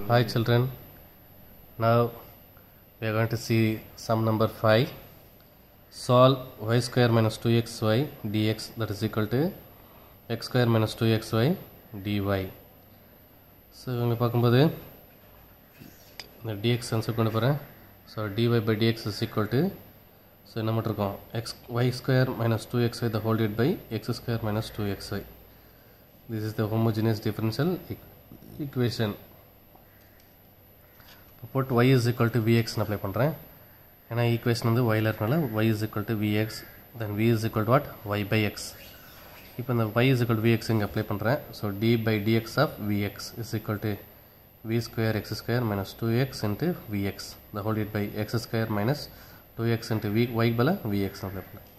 Hi children, now we are going to see sum number 5. Solve y square minus 2xy dx that is equal to x square minus 2xy dy. So இவங்களை பார்க்கும்போது இந்த dx answer கொண்டு போகிறேன். So dy by dx is equal to so என்ன மட்டும் இருக்கும் y square minus 2xy the whole divided by x square minus 2xy. This is the homogeneous differential equation. Put y is equal to vx apply பண்ணுறேன். ஏன்னா equation வந்து yல இருக்கனால y is equal to vx, then v is equal to what? y by x. இப்போ இந்த y is equal to vx இங்கே apply பண்ணுறேன். So d by dx of vx is equal to v square x square minus 2x into vx the whole divided by x square minus 2x into y பல vx apply பண்ணுறேன்.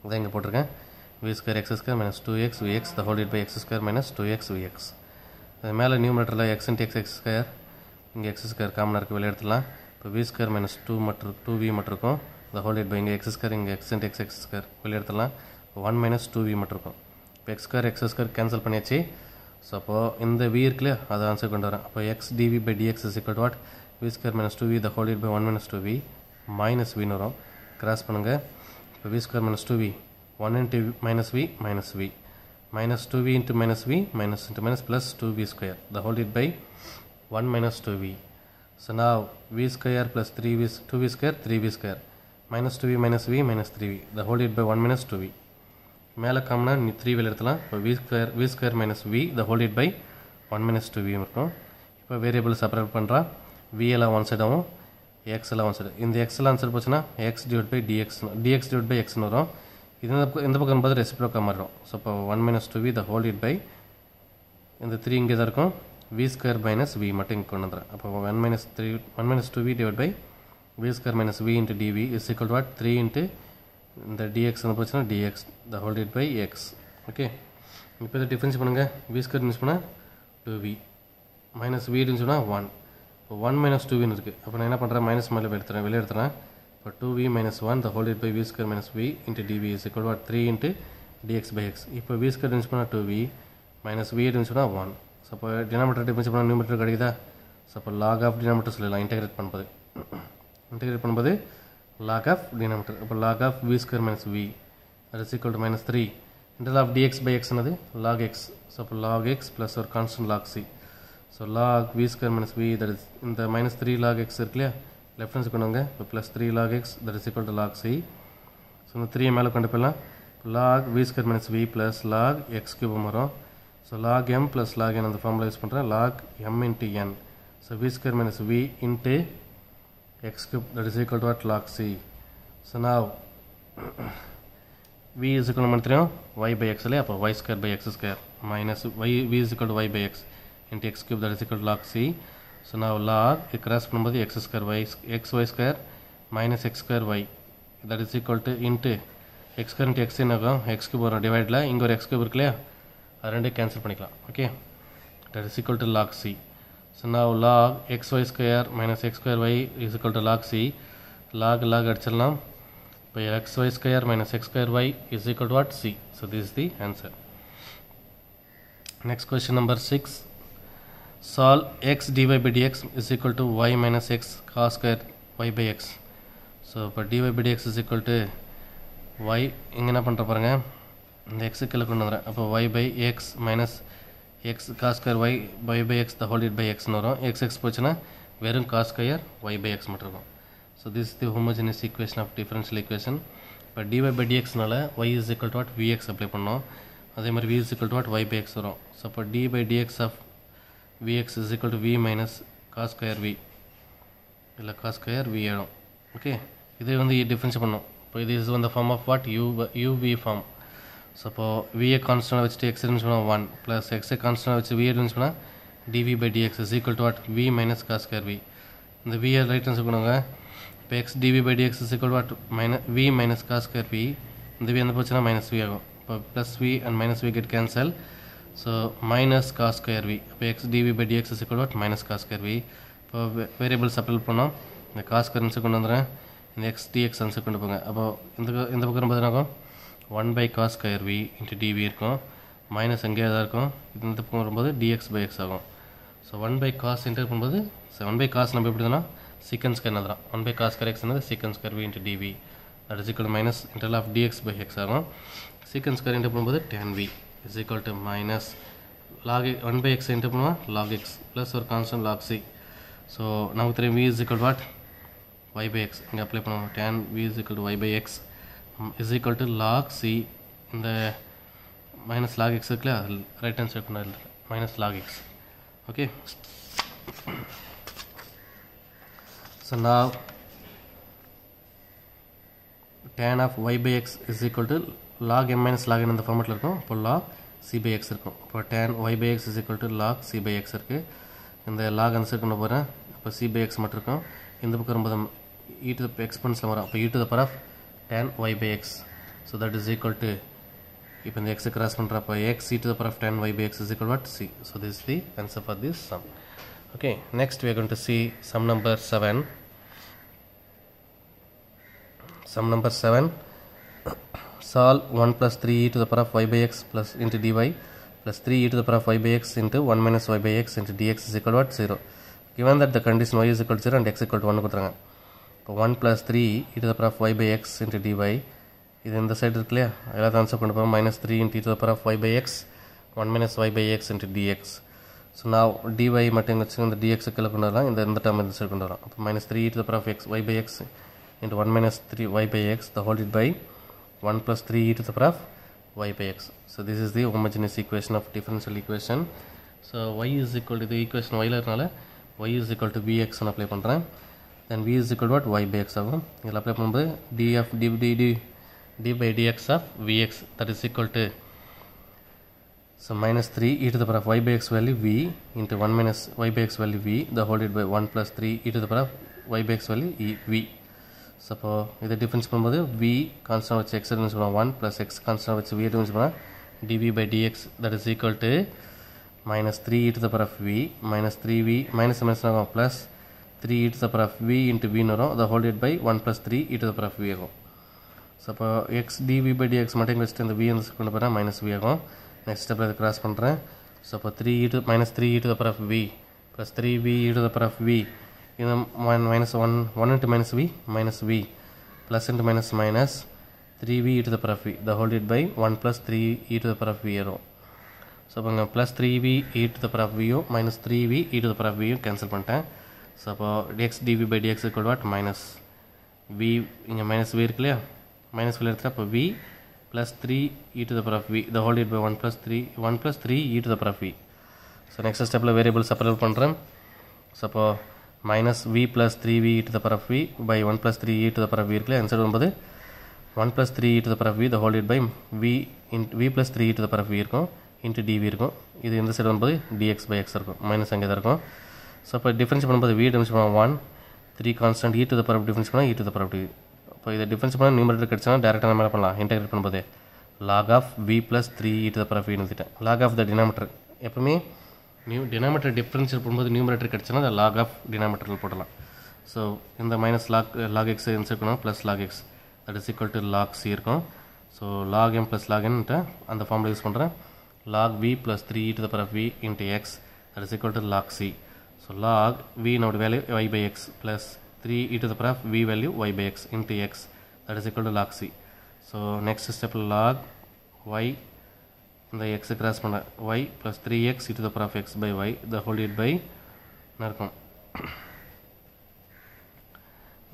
இதான் இங்கே போட்டிருக்கேன். v square x square minus 2x vx the whole divided by x square minus 2x vx. அது மேலே நியூமரேட்டரில் x into x square இங்கே x square காமனாக இருக்குது, வெளியே எடுத்துடலாம். இப்போ v ஸ்கொயர் மைனஸ் 2v மட்டும் இருக்கும். the whole divided by இங்கே x ஸ்கொயர் இங்கே x into x ஸ்கொயர் வெளியே எடுத்துடலாம். 1 minus 2v மட்டும் இருக்கும். இப்போ x ஸ்கொயர் கேன்சல் பண்ணியாச்சு. ஸோ அப்போது இந்த v இருக்குல்லையா அதை ஆன்சர் கொண்டு வரேன். அப்போ x dv by dx is equal to what? v square minus 2v the whole divided by 1 minus 2v minus v வரும். கிராஸ் பண்ணுங்கள். இப்போ v square minus 2v 1 into minus v minus v minus 2v into minus v minus into minus plus 2v square the whole divided by 1 minus 2v. So now v square plus 2v square 3v square minus 2v minus v minus 3v the whole divided by 1 minus 2v. மேலே காமனா 3 வெளியே எடுத்துலாம். இப்போ v square minus v the whole divided by 1 minus 2v இருக்கும். இப்போ variable separate பண்ணுறா. v எல்லாம் one சைடாகவும் x எல்லாம் one side. இந்த x எல்லாம் ஆன்சர் போச்சுன்னா x divided by dx divided by x வரும். இது இந்த பக்கம் பார்த்து ரெசிப்ரோக்கா மாறிடும். ஸோ இப்போ 1 minus 2v the whole divided by இந்த 3 இங்கே தான் இருக்கும். v square minus v மட்டும் இங்கே கொண்டு வந்துடுறேன். அப்போ 1 minus 2v divided by v square minus v into dv is equal to what? 3 into இந்த dx வந்து போச்சுன்னா dx the whole divided by x. Okay, இப்போ இதை டிஃபரன்ஸ் பண்ணுங்கள். v square யூஸ் பண்ணால் 2v மைனஸ் v இருந்துச்சுன்னா 1. இப்போ 1 minus 2vன்னு இருக்குது. அப்போ நான் என்ன பண்ணுறேன்? மைனஸ் மேலே வெளியே எடுத்துறேன். இப்போ 2v minus 1 the whole divided by v square minus v into dv is equal to what? 3 into dx by x. இப்போ v square யூஸ் பண்ணால் 2v minus v இருந்துச்சுன்னா 1. ஸோ அப்போ டினாமினேட்டர் டிஃபரன்ஸ் பண்ணால் நியூமரேட்டர் கிடைக்குதா? ஸோ அப்போ log of denominator சொல்லலாம். Integrate பண்ணும்போது log of denominator. அப்போ log of v square minus v that is equal to minus 3 integral of dx by x என்னது? log x. So அப்போ log x plus ஒரு constant log c. So log v square minus v that is இந்த minus 3 log x இருக்கு இல்லையா, left hand கொண்டு வாங்க. இப்போ plus 3 log x that is equal to log c. So இந்த 3 மேலே கொண்டு போயிடலாம். log v square minus v plus log x cube வரும். So log m plus log n அந்த ஃபார்முலா யூஸ் பண்ணுறேன். log m into n. So v square minus v into x cube that is equal to what? log c. So now v is equal to தெரியும் y by x இல்லையா, அப்போ y square by x square minus v is equal to y by x into x cube that is equal to log c. So now log cross பண்ணும்போது x square xy square minus x square y that is equal to into x square into x என்னாகும்? x cube வரும் டிவைடில். இங்கே ஒரு x cube இருக்கு இல்லையா, அது ரெண்டே cancel பண்ணிக்கலாம். Okay, that is equal to log c. So now log xy square minus x square y is equal to log c. log அடிச்சிடலாம். இப்போ xy square minus x square y is equal to what? c. So this is the answer. Next question number 6. Solve x dy by dx is equal to y minus x cos square y by x. So இப்போ dy by dx is equal to y இங்கே என்ன பண்ணுற பாருங்க, இந்த x கீழே கொண்டு வந்துடுறேன். அப்போ y by x minus x cos square y by x the whole divided by x வரும். x போச்சுன்னா வெறும் cos square y by x மட்டும் இருக்கும். So this the homogeneous equation of differential equation. இப்போ dy by dxனால y is equal to what? vx apply பண்ணோம். அதே மாதிரி v is equal to what? y by x வரும். ஸோ அப்போ d by dx of vx is equal to v minus cos square v இல்லை cos square v ஆகிடும். Okay, இதை வந்து difference பண்ணோம். இப்போ இது இஸ் வந்து form of what? uv form. So அப்போது v கான்ஸ்டன்ட் வச்சுட்டு x இருந்துச்சு பண்ணால் 1 ப்ளஸ் x கான்ஸ்டன்ட் வச்சு v இருந்துச்சு பண்ணால் dv by dx is equal to what? v minus cos square v. இந்த v ரைட் ஹேண்ட் பண்ணுவாங்க. இப்போ x dv by dx is equal to what? v minus cos square v. இந்த v வந்து போச்சுன்னா minus v ஆகும். இப்போ plus v and minus v get cancel. So minus cos square v. இப்போ x dv by dx is equal to what? minus cos square v. இப்போ variable supply பண்ணோம். இந்த cos square answer கொண்டு வந்துடுறேன். இந்த x dx answer கொண்டு போங்க. அப்போது இந்த பக்கம் பார்த்தீங்கன்னாக்கும் 1 by cos square v into dv இருக்கும். மைனஸ் எங்கேயா தான் இருக்கும். இந்த பக்கம் வரும்போது dx by x ஆகும். ஸோ 1 by cos இன்டர் பண்ணும்போது ஸோ 1 by cos நம்ம எப்படி எழுதலாம் சீக்கன்ஸ் ஸ்கொயர் எழுதலாம் 1 by cos ஸ்கொயர் x என்னது சீக்கன்ஸ் square v into dv that is equal to minus integral of dx by x ஆகும் சீக்கன்ஸ் ஸ்கொயர் இன்டர் பண்ணும்போது tan v is equal to minus log 1 by x inter பண்ணுவோம் log x plus ஒரு constant log c so நமக்கு தெரியும் v is equal to what y by x இங்கே apply பண்ணுவோம் tan v is equal to y by x is equal to log c இந்த minus log x இருக்குல்ல right hand side பண்ண minus log x okay so now tan of y by x is equal to log m minus log n இந்த ஃபார்மட்ல இருக்கும் அப்போ log c by x இருக்கும் அப்போ tan y by x is equal to log c by x இருக்கு இந்த log அந்த side கொண்டு போகிறேன் அப்போ c by x மட்டும் இருக்கும் இந்த பக்கம் வரும்போது e to the exponential வரும் அப்போ e to the power of tan y by x so that is equal to இப்போ இந்த x கிராஸ் பண்ணுறப்போ x e to the power of tan y by x is equal to what c so this is the answer for this sum okay next we are going to see sum number 7 solve 1 plus 3 e to the power of y by x plus into dy plus 3 e to the power of y by x into 1 minus y by x into dx is equal to what 0 given that the condition y is equal to 0 and x equal to 1 கொடுத்துறாங்க இப்போ 1 plus 3 e to the power of y by x into dy இது இந்த side இருக்கு இல்லையா எல்லாத்தையும் answer கொண்டு போகிறோம் minus 3 into e to the power of y by x 1 minus y by x into dx so நான் dy மட்டும் வச்சு இந்த dx கீழே கொண்டு வரலாம் இந்த டேர்ம் இந்த சைடு கொண்டு வரலாம் அப்போ minus 3 e to the power of x y by x into 1 minus 3 y by x the whole divided by 1 plus 3 e to the power of y by x so this is the homogeneous equation of differential equation so y is equal to the equation y ல இருக்கனால y is equal to vx னு apply பண்ணுறேன் then v is equal to what y by x ஆகும் இதில் apply பண்ணும்போது d by dx of vx that is equal to so minus 3 e to the power of y by x value v into 1 minus y by x value v the whole divided by 1 plus 3 e to the power of y by x value v so அப்போ இதை difference பண்ணும்போது v constant வச்சு x difference பண்ணலாம் 1 plus x constant வச்சு v difference பண்ணலாம் dv by dx that is equal to minus 3 e to the power of v minus 3v minus minus ஆகும் plus 3 e to the power of v into v வரும் the whole divided by 1 plus 3 e to the power of v ஆகும் so அப்போ x dv by dx மட்டும் வச்சுட்டு இந்த v வந்து கொண்டு போகிறேன் மைனஸ் v ஆகும் நெக்ஸ்ட் ஸ்டெப்பில் இதை கிராஸ் பண்ணுறேன் ஸோ அப்போ 3 e to minus 3 e to the power of v plus 3v e to the power of v இது minus 1 into minus v plus into minus minus 3v e to the power of v the whole divided by 1 plus 3 e to the power of v வரும் so அப்போ இங்கே plus 3v e to the power of v minus 3v e to the power of v cancel பண்ணிட்டேன் so அப்போ x dv by dx equal to what minus v இங்கே minus v இருக்கு இல்லையா minus v எடுத்துகிட்டா அப்போ v plus 3 e to the power of v the whole divided by 1 plus 3 e to the power of v so next ஸ்டெப்பில் variable separate பண்ணுறேன் so அப்போ minus v plus 3v e to the power of v by 1 plus 3 e to the power of v இருக்குல்ல answer வரும்போது 1 plus 3 e to the power of v the whole divided by v plus 3 e to the power of v இருக்கும் into dv இருக்கும் இது இந்த side வரும்போது dx by x இருக்கும் minus அங்கே தான் இருக்கும் ஸோ அப்போ டிஃபரன்ஸ் பண்ணும்போது v டிஃபரன்ஸ் பண்ணால் 1 3 constant e to the power of difference பண்ணால் e to the power of v இப்போ இதை டிஃபரன்ஸ் பண்ணால் நியூமரேட்டர் கிடச்சுன்னா டேரெக்டாக நம்ம என்ன பண்ணலாம் இன்டெகிரேட் பண்ணும்போது log of v plus 3 e to the power of v எழுதிட்டேன் log of the denominator எப்பவுமே denominator differential பண்ணும்போது நியூமரேட்டர் கிடச்சுன்னா அந்த log of denominator போடலாம் ஸோ இந்த மைனஸ் log x இன்சர்ட் பண்ணால் plus log x that is equal to log c இருக்கும் so log m plus log n அந்த ஃபார்மில் யூஸ் பண்ணுறேன் log v plus 3 e to the power of v into x that is equal to log c so log v நோட value y by x plus 3 e to the power of v value y by x into x that is equal to log c so next step log y இந்த x cross பண்ண y plus 3x e to the power of x by y the whole divided by இருக்கும்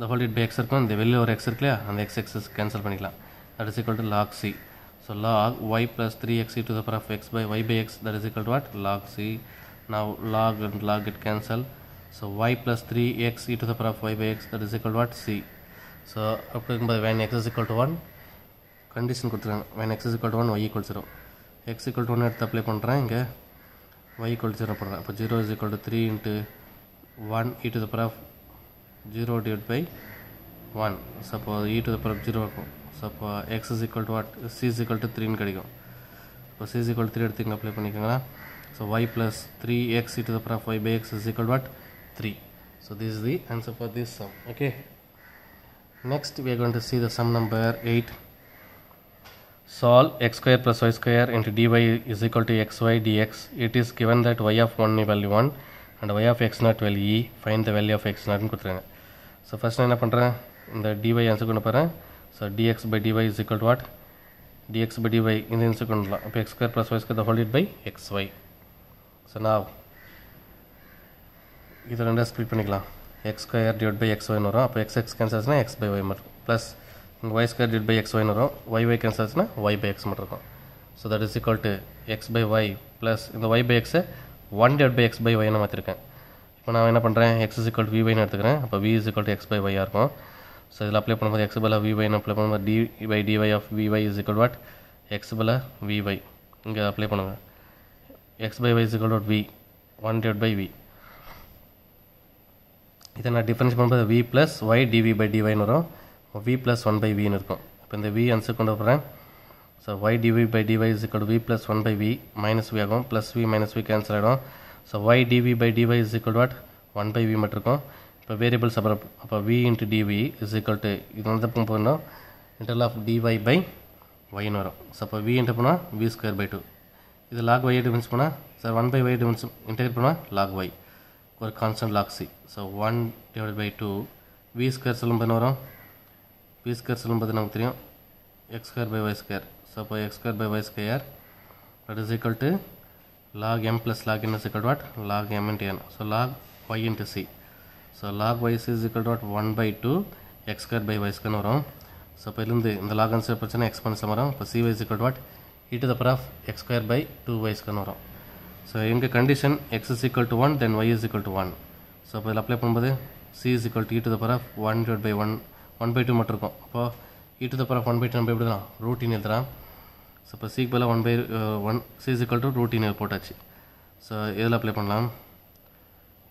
the whole divided by x இருக்கும் இந்த வெளியில் ஒரு x இருக்கு இல்லையா அந்த x கேன்சல் பண்ணிக்கலாம் that is equal to log c so log y plus 3x e to the power of x by y by x that is equal to what log c now log and log get cancelled so y plus 3x e to the power of y by x that is equal to what c so அப்படி when x is equal to 1 condition கொடுத்துருக்காங்க when x is equal to 1 y equal to 0 x equal to 1 எடுத்து apply பண்ணுறேன் இங்கே y equal to 0 போடுறேன் அப்போ 0 is equal to 3 into 1 e to the power of 0 divided by 1 so அப்போ e to the power of 0 இருக்கும் so அப்போ x is equal to what c is equal to 3 கிடைக்கும் இப்போ c is equal to 3 எடுத்து இங்கே apply பண்ணிக்கோங்களா so y plus 3x e to the power of y by x is equal to what 3 so this is the answer for this sum okay next we are going to see the sum number 8 solve x square plus y square into dy is equal to xy dx it is given that y of 1 value 1 and y of x naught will e, find the value of x naught னு கொடுத்துருக்காங்க. So first நான் என்ன பண்ணுறேன், இந்த dy answer கொண்டு போகிறேன். So dx by dy is equal to what, dx by dy இந்த answer கொண்டு வரலாம். அப்போ x square plus y square the whole divided by xy. So நான் இதை ரெண்டாக ஸ்ப்ளிட் பண்ணிக்கலாம். x square divided by xy வரும். அப்போ x கேன்சல் ஆச்சுன்னா x by y மட்டும் plus y square divided by xy வரும். y கேன்சல் ஆச்சுன்னா y by x மட்டும் இருக்கும். So that is equal to x by y plus இந்த y by x 1 divided by x by y மாற்றிருக்கேன். இப்போ நான் என்ன பண்ணுறேன், x is equal to vy எடுத்துக்கிறேன். அப்போ v is equal to x by y இருக்கும். ஸோ இதில் அப்ளை பண்ணும்போது x பல vy அப்ளை பண்ணும்போது d by dy of vy is equal to what, x பல vy இங்கே அப்ளை பண்ணுங்கள். x by y is equal to v 1 divided by v. இதை நான் டிஃபரன்ஸ் பண்ணும்போது v plus y dv by dy வரும். v plus 1 by v இருக்கும். இப்போ இந்த v ஆன்சர் கொண்டு போகிறேன். So y dv by dy is equal to v plus 1 by v minus v ஆகும். plus v minus v cancel ஆகிடும். So y dv by dy is equal to what, 1 by v மட்டும் இருக்கும். இப்போ variables அப்புறம் அப்போ v into dv is equal to இது வந்து போனால் இன்டர்வல் ஆஃப் dy by yன்னு வரும். ஸோ அப்போ v இன்டர் பண்ணால் v square by 2. இது log y டிஃபரன்ஸ் பண்ணால் sir 1 by y difference integrate பண்ணால் log y ஒரு constant log c. So 1 divided by 2 v square சொல்லும்போது என்ன வரும், v square சொல்லும்போது நமக்கு தெரியும் x square by y square. So அப்போ x square by y square that is equal to log m plus log n is equal to what, log m into n. So log y into c. So log y is equal to what, 1 by 2 x square by y square வரும். So இப்போ இருந்து இந்த log answer பிரச்சனை எக்ஸ்பென்ஸில் வரும். இப்போ cy is equal to what, e to the power of x square by 2y square வரும். So எங்கள் condition x is equal to 1 then y is equal to 1. So இப்போ இதில் அப்ளை பண்ணும்போது c is equal to e to the power of 1 divided by 1 by 2 மட்டும் இருக்கும். அப்போ e to the power of 1 by 2 நம்ம எப்படி தான் ரூட்டின் எழுதுறான். ஸோ இப்போ c பதில் 1 by 1 c is equal to ரூட்டின் போட்டாச்சு. ஸோ இதில் அப்ளை பண்ணலாம்,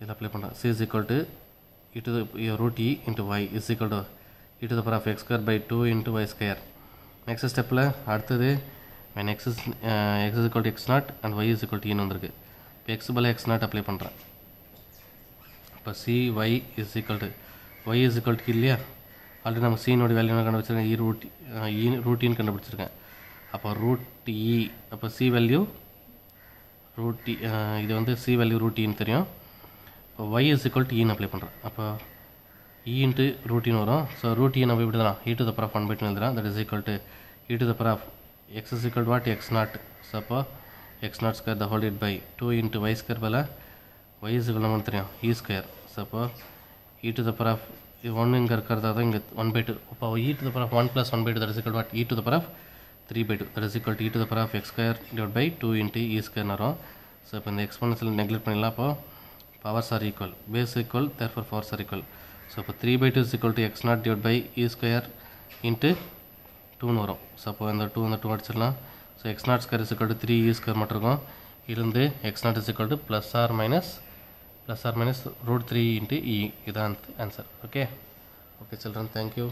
இதில் அப்ளை பண்ணலாம். c is equal to e to the root e into y is equal to e to the power of x square by 2 into y square. Next ஸ்டெப்பில் அடுத்தது when x is equal to x naught and y is equal to ன்னு வந்திருக்கு. இப்போ x பல x naught apply பண்ணுறேன். இப்போ cy is equal to y is equal to இல்லையா, already நம்ம c-நோட வேல்யூ என்ன கண்டுபிடிச்சிருக்கேன், ரூட்டின்னு கண்டுபிடிச்சிருக்கேன். அப்போ ரூட் இ, அப்போ சி வேல்யூ ரூட் இது வந்து சி வேல்யூ ரூட் இன்னு தெரியும். இப்போ y is equal to ன்னு அப்ளை பண்ணுறேன். அப்போ e இன்ட்டு ரூட்டின் வரும். ஸோ ரூட் இ நம்ம இப்படி தான் e to the power of 1 by 2 எழுதுறோம். That is equal to e to the power of x is equal to what, x naught. So அப்போ x naught square the whole divided by 2 into y square பல y is equal to தெரியும் e square. So அப்போ e to the power of 1 இங்கே இருக்கிறதா தான் இங்கே 1 by 2. அப்போ e to the power of 1 plus 1 by 2 that is equal to what, e to the power of 3 by 2 that is equal to e to the power of x square divided by 2 into e square வரும். So இப்போ இந்த exponential neglect பண்ணிடலாம். அப்போ powers are equal, base equal, therefore powers are equal. So இப்போ 3 by 2 is equal to x naught divided by e square into 2 வரும். So அப்போ இந்த 2 அந்த 2 அடிச்சிடலாம். So x naught square is equal to 3 e square மட்டும் இருக்கும். இருந்து x naught is equal to plus or minus root 3 into e. இதான் answer. Okay children, thank you.